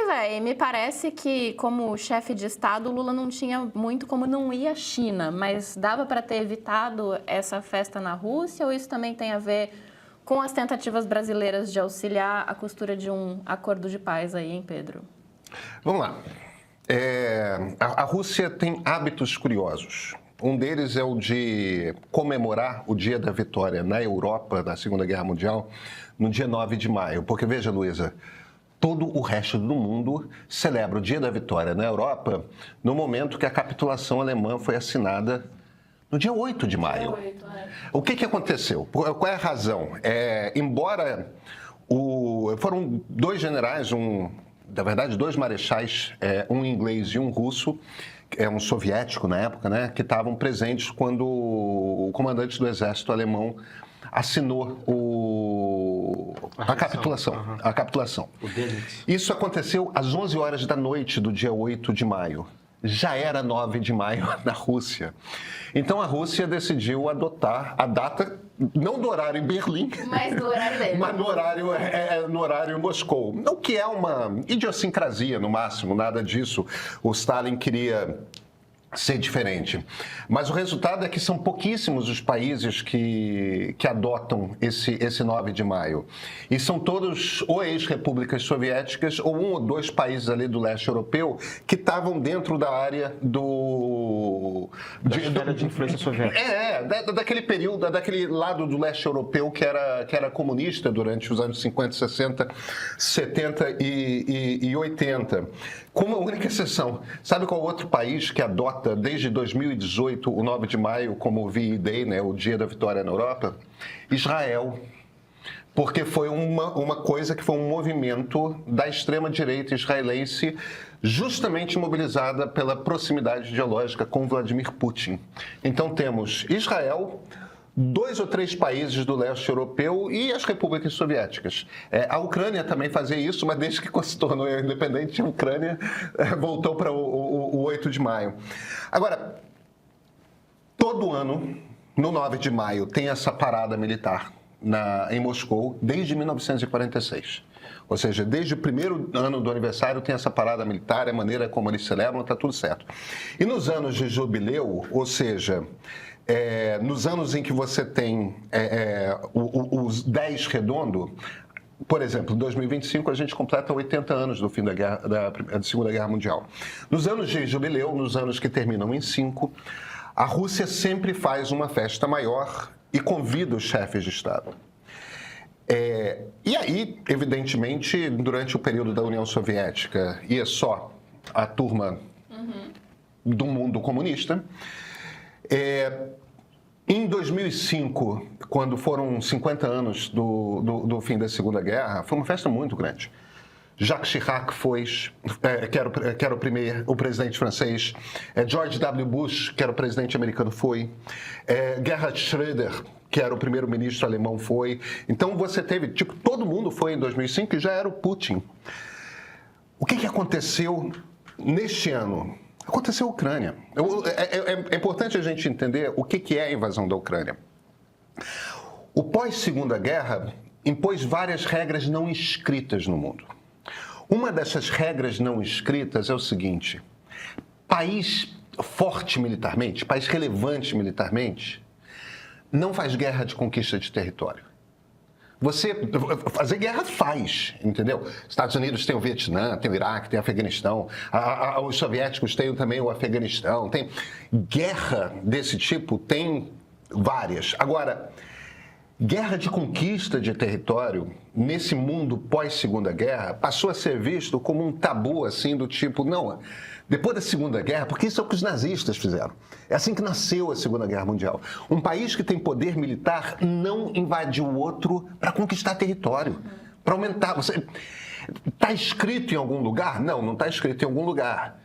Pois é, e me parece que, como chefe de Estado, o Lula não tinha muito como não ir à China, mas dava para ter evitado essa festa na Rússia, ou isso também tem a ver com as tentativas brasileiras de auxiliar a costura de um acordo de paz aí, hein, Pedro? Vamos lá. A Rússia tem hábitos curiosos. Um deles é o de comemorar o dia da vitória na Europa, na Segunda Guerra Mundial, no dia 9 de maio. Porque, veja, Luísa, todo o resto do mundo celebra o dia da vitória na Europa no momento que a capitulação alemã foi assinada no dia 8 de maio. O que aconteceu? Qual é a razão? Embora foram dois generais, na verdade, dois marechais, um inglês e um russo, um soviético na época, né, que estavam presentes quando o comandante do exército alemão assinou a capitulação. Uhum. A capitulação. Isso aconteceu às 11 horas da noite do dia 8 de maio. Já era 9 de maio na Rússia. Então a Rússia decidiu adotar a data, não do horário em Berlim, mas do horário dele. Mas no horário em Moscou. O que é uma idiosincrasia, no máximo, nada disso. O Stalin queria ser diferente. Mas o resultado é que são pouquíssimos os países que adotam esse 9 de maio. E são todos ou ex-repúblicas soviéticas ou um ou dois países ali do leste europeu que estavam dentro da área de influência soviética. Daquele período, daquele lado do leste europeu que era comunista durante os anos 50, 60, 70 e 80. Com uma única exceção. Sabe qual outro país que adota desde 2018 o 9 de maio como o VE Day, né, o Dia da Vitória na Europa? Israel. Porque foi uma coisa que foi um movimento da extrema-direita israelense justamente mobilizada pela proximidade ideológica com Vladimir Putin. Então temos Israel, 2 ou 3 países do leste europeu e as repúblicas soviéticas. A Ucrânia também fazia isso, mas desde que se tornou independente, a Ucrânia voltou para o 8 de maio. Agora, todo ano, no 9 de maio, tem essa parada militar em Moscou, desde 1946. Ou seja, desde o primeiro ano do aniversário tem essa parada militar, a maneira como eles celebram, está tudo certo. E nos anos de jubileu, ou seja, nos anos em que você tem os 10 redondo, por exemplo, em 2025 a gente completa 80 anos do fim da Segunda Guerra Mundial. Nos anos de jubileu, nos anos que terminam em 5, a Rússia sempre faz uma festa maior e convida os chefes de Estado. E aí, evidentemente, durante o período da União Soviética, ia só a turma do mundo comunista. Em 2005, quando foram 50 anos do fim da Segunda Guerra, foi uma festa muito grande. Jacques Chirac foi, que era o presidente francês, George W. Bush, que era o presidente americano, foi, Gerhard Schröder, que era o primeiro-ministro alemão, foi. Então você teve, todo mundo foi em 2005 e já era o Putin. O que aconteceu neste ano? Aconteceu a Ucrânia. É importante a gente entender o que é a invasão da Ucrânia. O pós-Segunda Guerra impôs várias regras não escritas no mundo. Uma dessas regras não escritas é o seguinte: país forte militarmente, país relevante militarmente, não faz guerra de conquista de território. Você fazer guerra faz, entendeu? Estados Unidos tem o Vietnã, tem o Iraque, tem o Afeganistão, os soviéticos têm também o Afeganistão, tem guerra desse tipo, tem várias. Agora, guerra de conquista de território, nesse mundo pós-Segunda Guerra, passou a ser visto como um tabu, assim, do tipo, não, depois da Segunda Guerra, porque isso é o que os nazistas fizeram. É assim que nasceu a Segunda Guerra Mundial. Um país que tem poder militar não invade o outro para conquistar território, para aumentar. Está escrito em algum lugar? Não, não está escrito em algum lugar.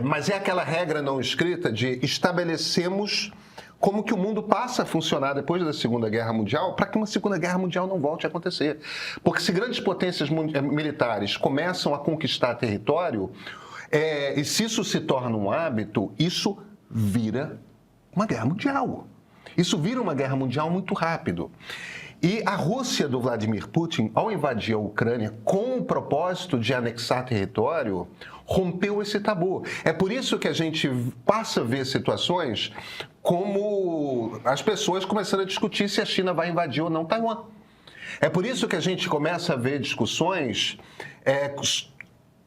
Mas é aquela regra não escrita de estabelecemos como que o mundo passa a funcionar depois da Segunda Guerra Mundial para que uma Segunda Guerra Mundial não volte a acontecer. Porque se grandes potências militares começam a conquistar território, e se isso se torna um hábito, isso vira uma guerra mundial. Isso vira uma guerra mundial muito rápido. E a Rússia do Vladimir Putin, ao invadir a Ucrânia com o propósito de anexar território, rompeu esse tabu. É por isso que a gente passa a ver situações como as pessoas começando a discutir se a China vai invadir ou não Taiwan. É por isso que a gente começa a ver discussões...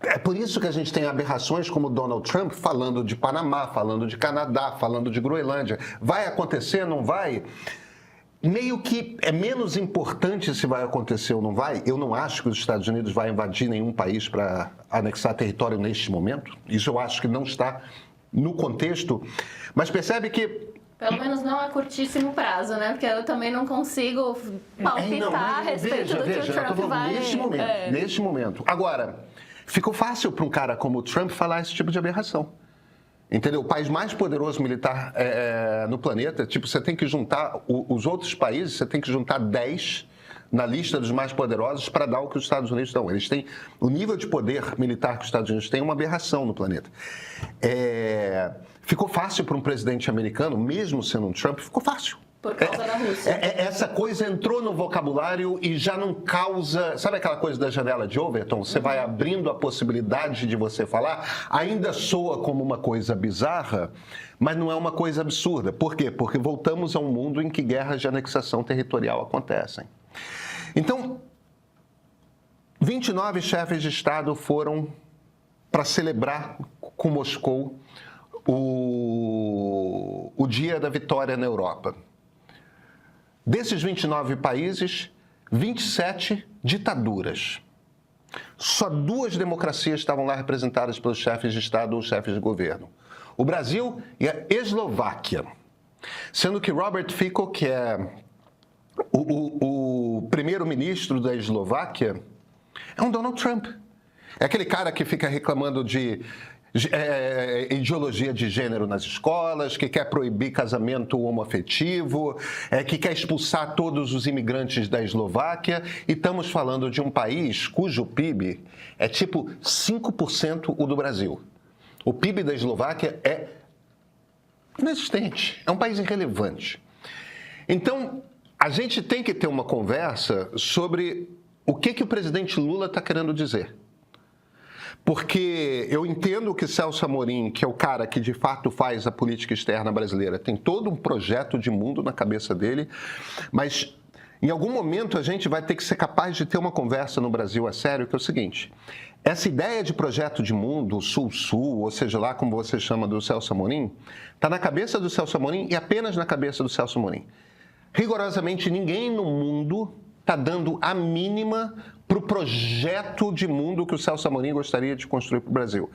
É por isso que a gente tem aberrações como Donald Trump falando de Panamá, falando de Canadá, falando de Groenlândia. Vai acontecer, não vai? Meio que é menos importante se vai acontecer ou não vai. Eu não acho que os Estados Unidos vai invadir nenhum país para anexar território neste momento. Isso eu acho que não está no contexto. Mas percebe que... Pelo menos não a curtíssimo prazo, né? Porque eu também não consigo palpitar a respeito do que o Trump vai... Neste momento. Agora, ficou fácil para um cara como o Trump falar esse tipo de aberração. Entendeu? O país mais poderoso militar no planeta, tipo, você tem que juntar os outros países, você tem que juntar 10 na lista dos mais poderosos para dar o que os Estados Unidos dão. Eles têm o nível de poder militar que os Estados Unidos têm, é uma aberração no planeta. Ficou fácil para um presidente americano, mesmo sendo um Trump, ficou fácil. Por causa da Rússia. Essa coisa entrou no vocabulário e já não causa... Sabe aquela coisa da janela de Overton? Você vai abrindo a possibilidade de você falar, ainda soa como uma coisa bizarra, mas não é uma coisa absurda. Por quê? Porque voltamos a um mundo em que guerras de anexação territorial acontecem. Então, 29 chefes de Estado foram para celebrar com Moscou o dia da vitória na Europa. Desses 29 países, 27 ditaduras. Só 2 democracias estavam lá representadas pelos chefes de Estado ou chefes de governo. O Brasil e a Eslováquia. Sendo que Robert Fico, que é o primeiro-ministro da Eslováquia, é um Donald Trump. É aquele cara que fica reclamando de ideologia de gênero nas escolas, que quer proibir casamento homoafetivo, que quer expulsar todos os imigrantes da Eslováquia. E estamos falando de um país cujo PIB é tipo 5% o do Brasil. O PIB da Eslováquia é inexistente, é um país irrelevante. Então, a gente tem que ter uma conversa sobre o que o presidente Lula está querendo dizer. Porque eu entendo que Celso Amorim, que é o cara que de fato faz a política externa brasileira, tem todo um projeto de mundo na cabeça dele, mas em algum momento a gente vai ter que ser capaz de ter uma conversa no Brasil a sério, que é o seguinte: essa ideia de projeto de mundo, Sul-Sul, ou seja lá como você chama do Celso Amorim, está na cabeça do Celso Amorim e apenas na cabeça do Celso Amorim. Rigorosamente ninguém no mundo está dando a mínima para o projeto de mundo que o Celso Amorim gostaria de construir para o Brasil.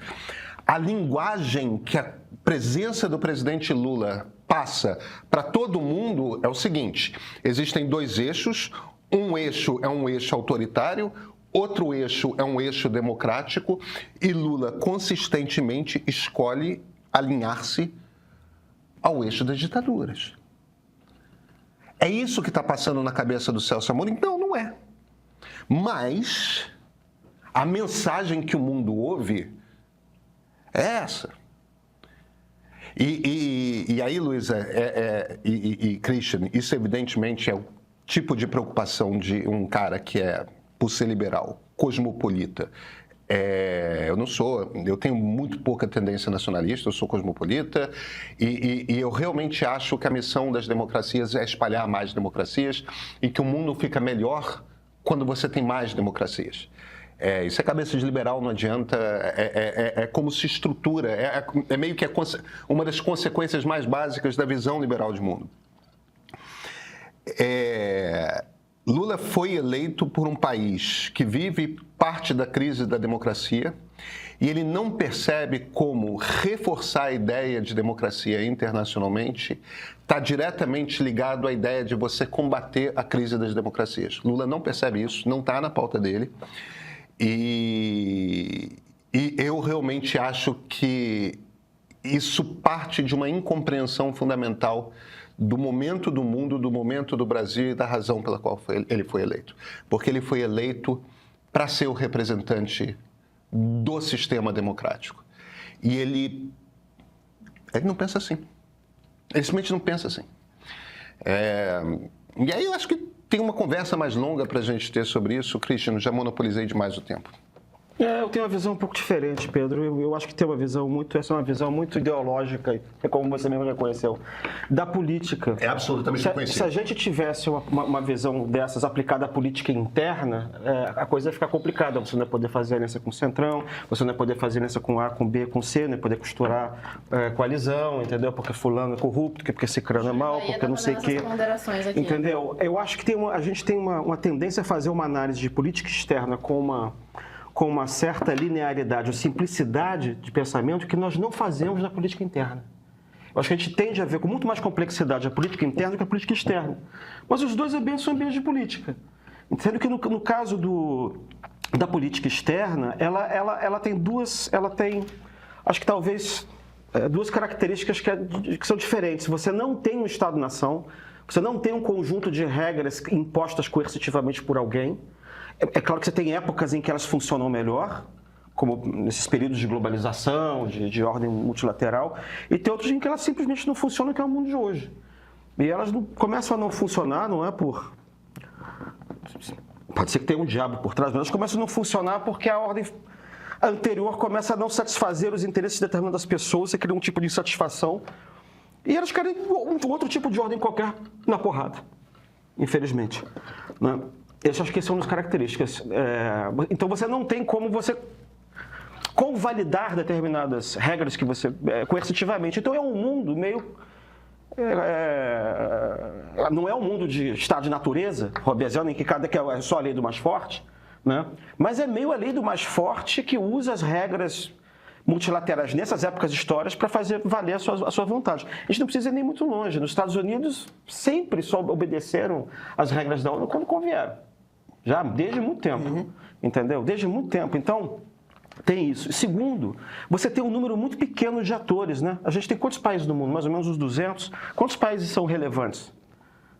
A linguagem que a presença do presidente Lula passa para todo mundo é o seguinte: existem 2 eixos, um eixo é um eixo autoritário, outro eixo é um eixo democrático, e Lula consistentemente escolhe alinhar-se ao eixo das ditaduras. É isso que está passando na cabeça do Celso Amorim? Não, não é. Mas a mensagem que o mundo ouve é essa. E aí, Luísa e Christian, isso evidentemente é o tipo de preocupação de um cara que é, por ser liberal, cosmopolita. Eu tenho muito pouca tendência nacionalista, eu sou cosmopolita e eu realmente acho que a missão das democracias é espalhar mais democracias e que o mundo fica melhor quando você tem mais democracias. Isso é cabeça de liberal, não adianta, é como se estrutura, é meio que uma das consequências mais básicas da visão liberal de mundo. Lula foi eleito por um país que vive parte da crise da democracia e ele não percebe como reforçar a ideia de democracia internacionalmente está diretamente ligado à ideia de você combater a crise das democracias. Lula não percebe isso, não está na pauta dele e eu realmente acho que isso parte de uma incompreensão fundamental do momento do mundo, do momento do Brasil e da razão pela qual ele foi eleito. Porque ele foi eleito para ser o representante do sistema democrático. E ele não pensa assim. Ele simplesmente não pensa assim. E aí eu acho que tem uma conversa mais longa para a gente ter sobre isso. Cristiano, já monopolizei demais o tempo. Eu tenho uma visão um pouco diferente, Pedro. Eu acho que tem uma visão essa é uma visão muito ideológica, como você mesmo reconheceu, da política. É absolutamente reconhecido. Se a gente tivesse uma visão dessas aplicada à política interna, a coisa ia ficar complicada. Você não ia poder fazer aliança com o Centrão, você não ia poder fazer aliança com A, com B, com C, não ia poder costurar coalizão, entendeu? Porque fulano é corrupto, porque cicrano é mau, porque não sei o quê. Entendeu? Eu acho que a gente tem uma tendência a fazer uma análise de política externa com uma certa linearidade ou simplicidade de pensamento que nós não fazemos na política interna. Eu acho que a gente tende a ver com muito mais complexidade a política interna do que a política externa. Mas os dois ambientes são ambientes de política. Sendo que no caso da política externa, ela tem acho que talvez, duas características que são diferentes. Você não tem um Estado-nação, você não tem um conjunto de regras impostas coercitivamente por alguém. É claro que você tem épocas em que elas funcionam melhor, como nesses períodos de globalização, de ordem multilateral, e tem outros em que elas simplesmente não funcionam, que é o mundo de hoje. E elas começam a não funcionar, não é por... Pode ser que tenha um diabo por trás, mas elas começam a não funcionar porque a ordem anterior começa a não satisfazer os interesses de determinadas pessoas, você cria um tipo de insatisfação, e elas querem um outro tipo de ordem qualquer na porrada, infelizmente, né? Eu acho que são as características. Então, você não tem como você convalidar determinadas regras que você coercitivamente. Então, é um mundo meio... não é um mundo de estado de natureza, hobbesiano, em que é só a lei do mais forte, né? Mas é meio a lei do mais forte que usa as regras multilaterais nessas épocas históricas para fazer valer a sua vontade. A gente não precisa ir nem muito longe. Nos Estados Unidos, sempre só obedeceram às regras da ONU quando convieram. Já desde muito tempo, entendeu? Desde muito tempo. Então, tem isso. Segundo, você tem um número muito pequeno de atores, né? A gente tem quantos países no mundo? Mais ou menos uns 200. Quantos países são relevantes?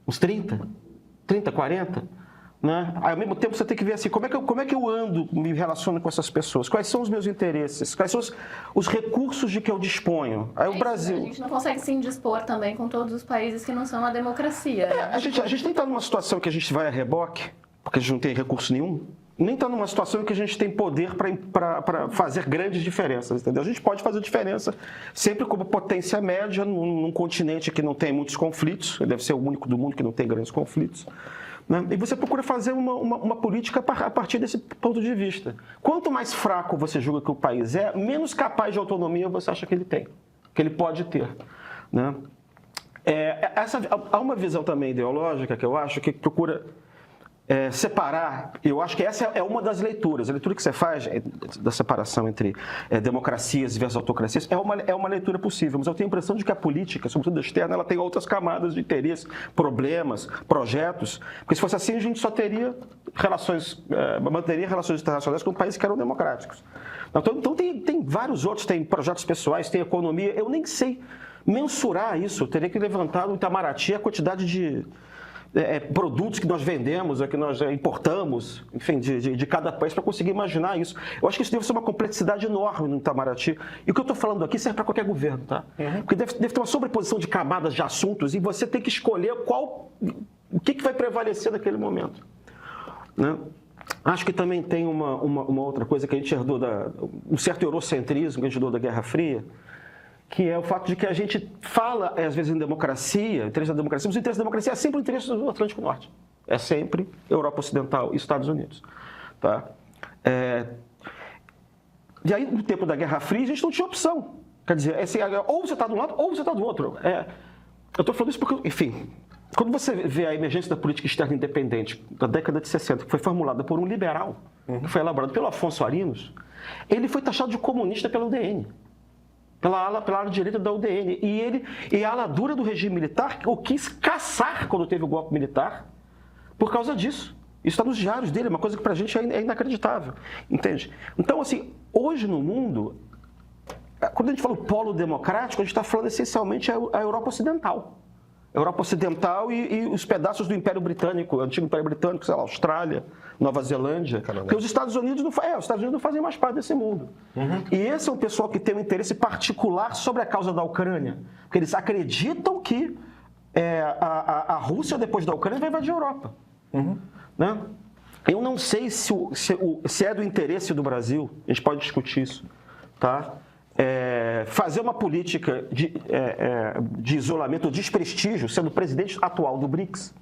Uns 30? 30, 40? Né? Aí, ao mesmo tempo, você tem que ver assim, como é que eu ando, me relaciono com essas pessoas? Quais são os meus interesses? Quais são os recursos de que eu disponho? Aí o Brasil... A gente não consegue se indispor também com todos os países que não são uma democracia. Né? A gente nem está numa situação que a gente vai a reboque, porque a gente não tem recurso nenhum, nem está numa situação em que a gente tem poder para fazer grandes diferenças, entendeu? A gente pode fazer diferença sempre como potência média num continente que não tem muitos conflitos, deve ser o único do mundo que não tem grandes conflitos, né? E você procura fazer uma política a partir desse ponto de vista. Quanto mais fraco você julga que o país é, menos capaz de autonomia você acha que ele tem, que ele pode ter, né? Há uma visão também ideológica que eu acho que procura... separar, eu acho que essa é uma das leituras. A leitura que você faz da separação entre democracias versus autocracias é uma leitura possível, mas eu tenho a impressão de que a política, sobretudo externa, ela tem outras camadas de interesse, problemas, projetos, porque se fosse assim a gente só teria manteria relações internacionais com países que eram democráticos. Então tem vários outros, tem projetos pessoais, tem economia, eu nem sei mensurar isso, eu teria que levantar no Itamaraty a quantidade de produtos que nós vendemos, que nós importamos, enfim, de cada país, para conseguir imaginar isso. Eu acho que isso deve ser uma complexidade enorme no Itamaraty. E o que eu estou falando aqui serve para qualquer governo, tá? Porque deve ter uma sobreposição de camadas de assuntos e você tem que escolher o que vai prevalecer naquele momento, né? Acho que também tem uma outra coisa que a gente herdou, um certo eurocentrismo que a gente herdou da Guerra Fria, que é o fato de que a gente fala, às vezes, em democracia, interesse da democracia, mas o interesse da democracia é sempre o interesse do Atlântico Norte. É sempre Europa Ocidental e Estados Unidos. Tá? E aí, no tempo da Guerra Fria, a gente não tinha opção. Quer dizer, ou você está de um lado, ou você está do outro. Eu estou falando isso porque, enfim, quando você vê a emergência da política externa independente da década de 60, que foi formulada por um liberal, que foi elaborado pelo Afonso Arinos, ele foi taxado de comunista pela UDN. Pela ala direita da UDN. E a ala dura do regime militar o quis caçar quando teve o golpe militar por causa disso. Isso está nos diários dele, é uma coisa que para a gente é inacreditável. Entende? Então, assim, hoje no mundo, quando a gente fala polo democrático, a gente está falando essencialmente a Europa Ocidental. Europa Ocidental e os pedaços do Império Britânico, o antigo Império Britânico, sei lá, Austrália, Nova Zelândia. Porque os Estados Unidos não fazem mais parte desse mundo. E esse é um pessoal que tem um interesse particular sobre a causa da Ucrânia. Porque eles acreditam que a Rússia, depois da Ucrânia, vai invadir a Europa. Né? Eu não sei se é do interesse do Brasil, a gente pode discutir isso, tá? Fazer uma política de isolamento ou desprestígio, sendo o presidente atual do BRICS,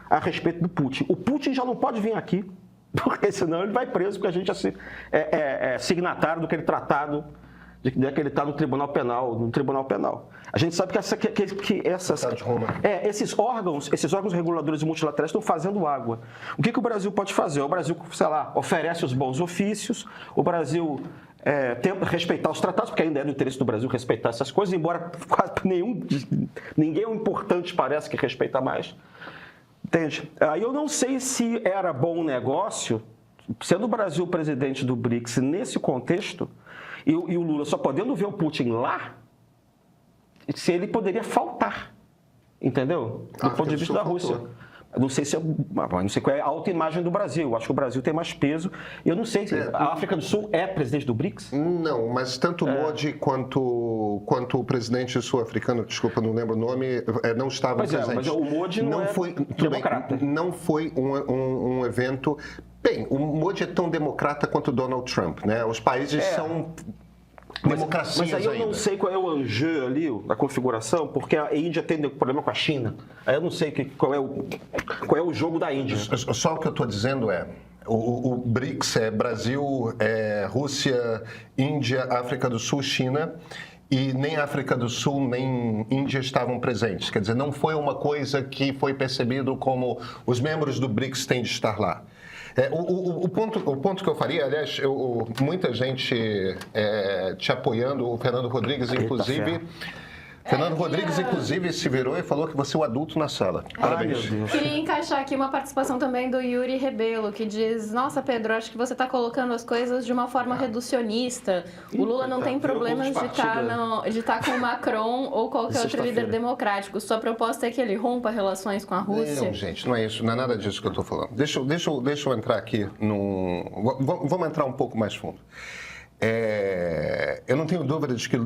a respeito do Putin. O Putin já não pode vir aqui, porque senão ele vai preso, porque a gente é signatário daquele tratado de que ele está no Tribunal Penal. A gente sabe que esses órgãos reguladores e multilaterais estão fazendo água. O que o Brasil pode fazer? O Brasil, sei lá, oferece os bons ofícios, o Brasil tenta respeitar os tratados, porque ainda é do interesse do Brasil respeitar essas coisas, embora quase ninguém importante parece que respeita mais. Entende? Aí eu não sei se era bom negócio, sendo o Brasil presidente do BRICS nesse contexto, e o Lula só podendo ver o Putin lá, se ele poderia faltar, entendeu? Do ponto de vista da Rússia. Não sei qual é a autoimagem do Brasil. Eu acho que o Brasil tem mais peso. Eu não sei se a África do Sul é presidente do BRICS? Não, mas tanto o Modi quanto o presidente sul-africano, desculpa, não lembro o nome, não estavam presentes. Mas o Modi não foi democrata. Não foi um evento... Bem, o Modi é tão democrata quanto o Donald Trump, né? Os países são... democracias mas aí eu não sei qual é o enjeu ali, a configuração, porque a Índia tem problema com a China. Aí eu não sei qual é o jogo da Índia. Só o que eu estou dizendo o BRICS é Brasil, Rússia, Índia, África do Sul, China, e nem África do Sul nem Índia estavam presentes. Quer dizer, não foi uma coisa que foi percebido como os membros do BRICS têm de estar lá. O ponto que eu faria, aliás, muita gente te apoiando, o Fernando Rodrigues, inclusive. Fernando Rodrigues, inclusive, se virou e falou que você é o adulto na sala. Parabéns. Queria encaixar aqui uma participação também do Yuri Rebelo, que diz: nossa, Pedro, acho que você está colocando as coisas de uma forma reducionista. O Lula não tem problemas de estar com o Macron ou qualquer outro líder democrático. Sua proposta é que ele rompa relações com a Rússia? Não, gente, não é isso. Não é nada disso que eu estou falando. Deixa eu entrar aqui vamos entrar um pouco mais fundo. Eu não tenho dúvida de que...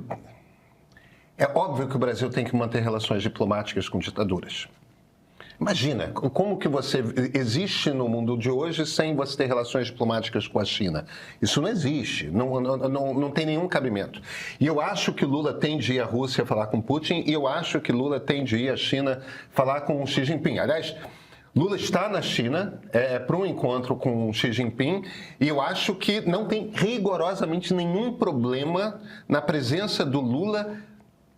É óbvio que o Brasil tem que manter relações diplomáticas com ditaduras. Imagina, como que você existe no mundo de hoje sem você ter relações diplomáticas com a China? Isso não existe, não tem nenhum cabimento. E eu acho que Lula tem de ir à Rússia falar com Putin, e eu acho que Lula tem de ir à China falar com Xi Jinping. Aliás, Lula está na China para um encontro com Xi Jinping, e eu acho que não tem rigorosamente nenhum problema na presença do Lula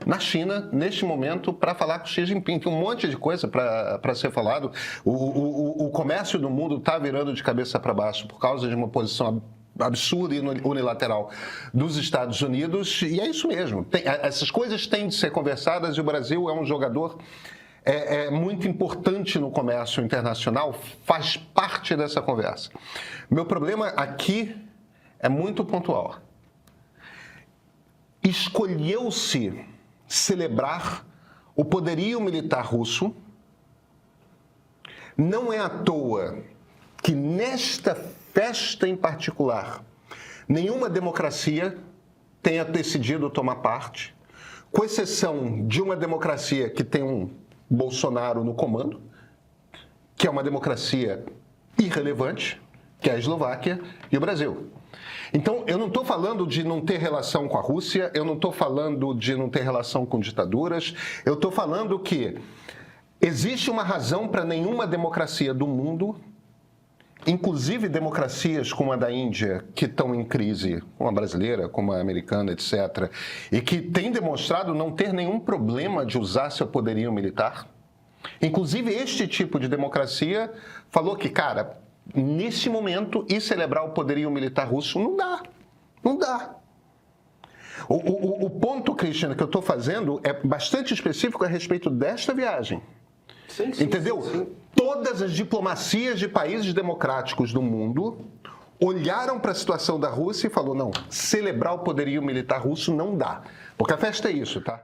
na China, neste momento, para falar com Xi Jinping. Tem um monte de coisa para ser falado. O comércio do mundo está virando de cabeça para baixo por causa de uma posição absurda e unilateral dos Estados Unidos, e é isso mesmo. Essas coisas têm de ser conversadas, e o Brasil é um jogador muito importante no comércio internacional, faz parte dessa conversa. Meu problema aqui é muito pontual. Escolheu-se celebrar o poderio militar russo. Não é à toa que nesta festa em particular nenhuma democracia tenha decidido tomar parte, com exceção de uma democracia que tem um Bolsonaro no comando, que é uma democracia irrelevante, que é a Eslováquia e o Brasil. Então, eu não estou falando de não ter relação com a Rússia, eu não estou falando de não ter relação com ditaduras, eu estou falando que existe uma razão para nenhuma democracia do mundo, inclusive democracias como a da Índia, que estão em crise, como a brasileira, como a americana, etc., e que têm demonstrado não ter nenhum problema de usar seu poderio militar. Inclusive, este tipo de democracia falou que, cara, nesse momento, ir celebrar o poderio militar russo não dá. Não dá. O ponto, Cristiano, que eu estou fazendo é bastante específico a respeito desta viagem. Sim, entendeu? Sim. Todas as diplomacias de países democráticos do mundo olharam para a situação da Rússia e falou: não, celebrar o poderio militar russo não dá. Porque a festa é isso, tá?